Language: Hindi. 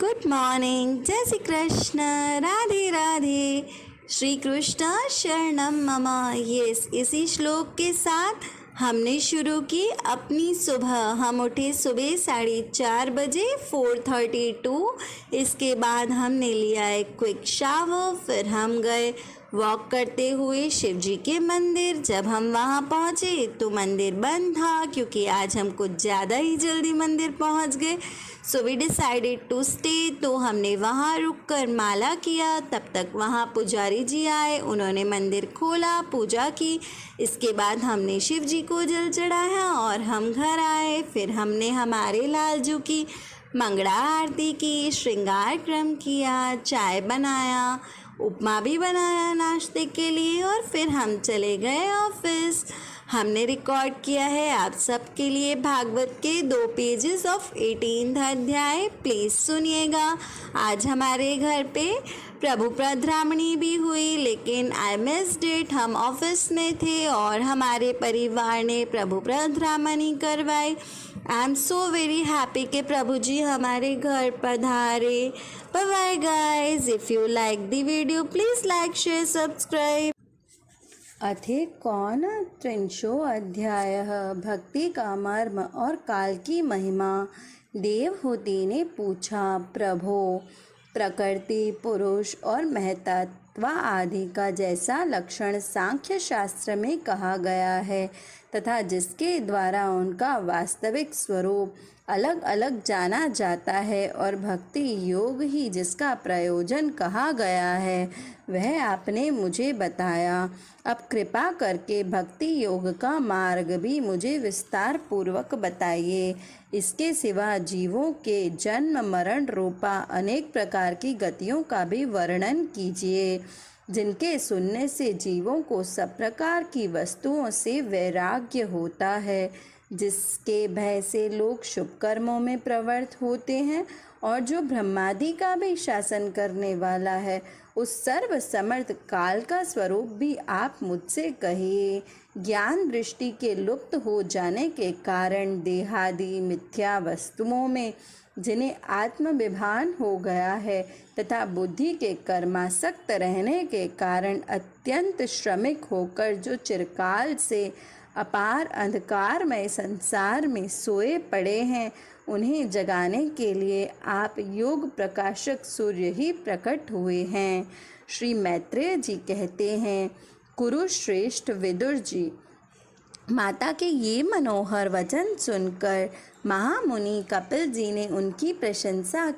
गुड मॉर्निंग, जय श्री कृष्ण, राधे राधे, श्री कृष्ण शरणम मम। यस, इसी श्लोक के साथ हमने शुरू की अपनी सुबह। हम उठे सुबह 4:30 बजे 4:32। इसके बाद हमने लिया एक क्विक शावर, फिर हम गए वॉक करते हुए शिव जी के मंदिर। जब हम वहाँ पहुँचे तो मंदिर बंद था, क्योंकि आज हम कुछ ज़्यादा ही जल्दी मंदिर पहुँच गए। So we decided to stay. तो हमने वहाँ रुककर माला किया। तब तक वहाँ पुजारी जी आए, उन्होंने मंदिर खोला, पूजा की। इसके बाद हमने शिव जी को जल चढ़ाया और हम घर आए। फिर हमने हमारे लालजू की मंगला आरती की, श्रृंगार क्रम किया, चाय बनाया, उपमा भी बनाया नाश्ते के लिए, और फिर हम चले गए ऑफिस। हमने रिकॉर्ड किया है आप सबके लिए भागवत के 2 पेजेस ऑफ 18th अध्याय। प्लीज़ सुनिएगा। आज हमारे घर पे प्रभु पधरामणी भी हुई, लेकिन आई मिस्ड इट। हम ऑफिस में थे और हमारे परिवार ने प्रभु पधरामणी करवाई। I am so very happy कि प्रभु जी हमारे घर पधारे। Bye bye guys. If you like the video please like, share, subscribe. कौन त्रिंशो अध्याय। भक्ति का मर्म और काल की महिमा। देवहूति ने पूछा, प्रभो, प्रकृति, पुरुष और महतत्व आदि का जैसा लक्षण सांख्य शास्त्र में कहा गया है तथा जिसके द्वारा उनका वास्तविक स्वरूप अलग अलग जाना जाता है, और भक्ति योग ही जिसका प्रयोजन कहा गया है, वह आपने मुझे बताया। अब कृपा करके भक्ति योग का मार्ग भी मुझे विस्तार पूर्वक बताइए। इसके सिवा जीवों के जन्म मरण रूपा अनेक प्रकार की गतियों का भी वर्णन कीजिए, जिनके सुनने से जीवों को सब प्रकार की वस्तुओं से वैराग्य होता है, जिसके भय से लोग शुभ कर्मों में प्रवृत्त होते हैं, और जो ब्रह्मादि का भी शासन करने वाला है, उस सर्व समर्थ काल का स्वरूप भी आप मुझसे कहिए। ज्ञान दृष्टि के लुप्त हो जाने के कारण देहादि मिथ्या वस्तुओं में जिन्हें आत्मविभान हो गया है तथा बुद्धि के कर्मासक्त रहने के कारण अत्यंत श्रमिक होकर जो चिरकाल से अपार अंधकारमय संसार में सोए पड़े हैं, उन्हें जगाने के लिए आप योग प्रकाशक सूर्य ही प्रकट हुए हैं। श्री मैत्रेय जी कहते हैं, कुरुश्रेष्ठ विदुर जी, माता के ये मनोहर वचन सुनकर महामुनि कपिल जी ने उनकी प्रशंसा